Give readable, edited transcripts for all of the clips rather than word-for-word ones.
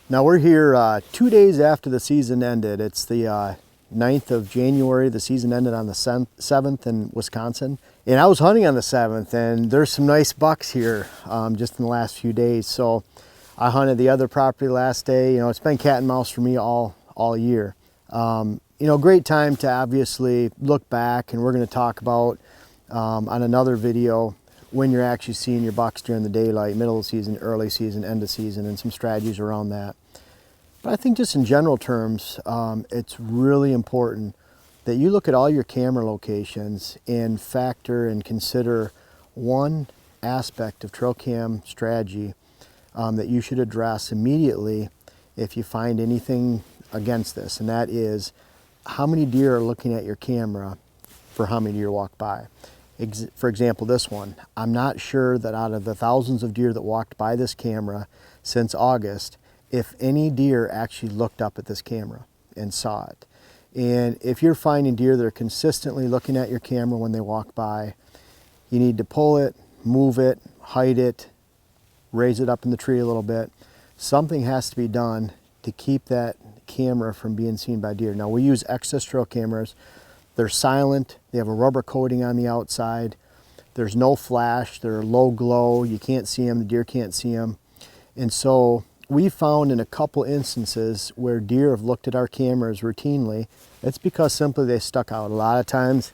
Now we're here 2 days after the season ended. It's the 9th of January. The season ended on the 7th in Wisconsin. And I was hunting on the 7th, and there's some nice bucks here just in the last few days. So I hunted the other property last day. You know, it's been cat and mouse for me all year. You know, great time to obviously look back, and we're going to talk about on another video when you're actually seeing your bucks during the daylight, middle of the season, early season, end of season, and some strategies around that. But I think just in general terms, it's really important that you look at all your camera locations and factor and consider one aspect of trail cam strategy that you should address immediately if you find anything against this, and that is how many deer are looking at your camera for how many deer walk by. For example, this one, I'm not sure that out of the thousands of deer that walked by this camera since August, if any deer actually looked up at this camera and saw it. And if you're finding deer that are consistently looking at your camera when they walk by, you need to pull it, move it, hide it, raise it up in the tree a little bit. Something has to be done to keep that camera from being seen by deer. Now we use excess trail cameras. They're silent, they have a rubber coating on the outside, there's no flash, they're low glow, you can't see them, the deer can't see them. And so we found in a couple instances where deer have looked at our cameras routinely, it's because simply they stuck out. A lot of times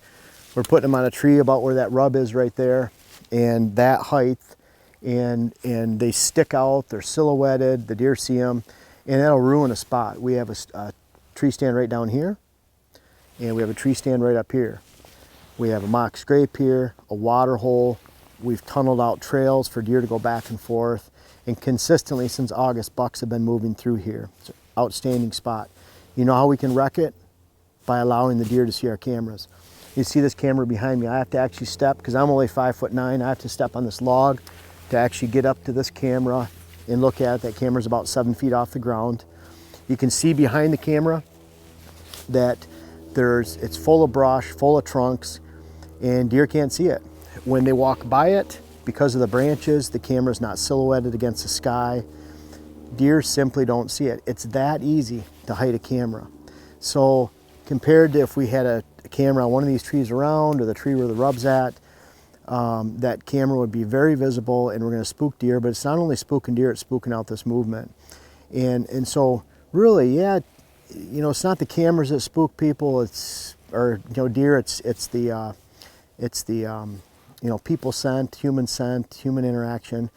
we're putting them on a tree about where that rub is right there, and that height, and they stick out, they're silhouetted, the deer see them, and that'll ruin a spot. We have a tree stand right down here, and we have a tree stand right up here. We have a mock scrape here, a water hole. We've tunneled out trails for deer to go back and forth. And consistently since August, bucks have been moving through here. It's an outstanding spot. You know how we can wreck it? By allowing the deer to see our cameras. You see this camera behind me. I have to actually step, because I'm only 5'9". I have to step on this log to actually get up to this camera and look at it. That camera's about 7 feet off the ground. You can see behind the camera that it's full of brush, full of trunks, and deer can't see it. When they walk by it, because of the branches, the camera's not silhouetted against the sky. Deer simply don't see it. It's that easy to hide a camera. So compared to if we had a camera on one of these trees around, or the tree where the rub's at, that camera would be very visible, and we're going to spook deer. But it's not only spooking deer, it's spooking out this movement. And so really, yeah, you know, it's not the cameras that spook people, or you know, deer. It's the you know, people scent, human interaction.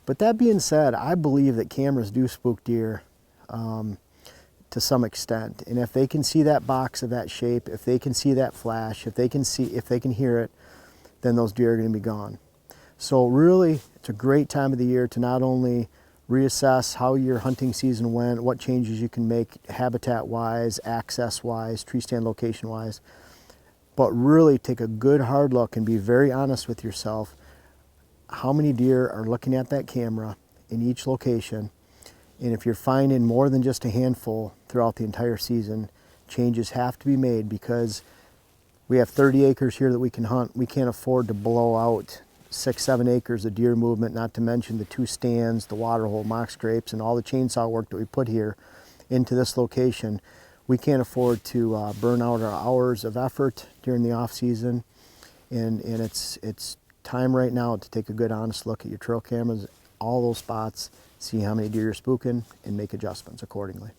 But that being said, I believe that cameras do spook deer to some extent. And if they can see that box of that shape, if they can see that flash, if they can hear it, then those deer are going to be gone. So really, it's a great time of the year to not only reassess how your hunting season went, what changes you can make habitat-wise, access-wise, tree stand location-wise, but really take a good hard look and be very honest with yourself. How many deer are looking at that camera in each location? And if you're finding more than just a handful throughout the entire season, changes have to be made, because we have 30 acres here that we can hunt. We can't afford to blow out 6-7 acres of deer movement, not to mention the 2 stands, the water hole, mock scrapes, and all the chainsaw work that we put here into this location. We can't afford to burn out our hours of effort during the off season, and it's time right now to take a good honest look at your trail cameras, all those spots, see how many deer you're spooking, and make adjustments accordingly.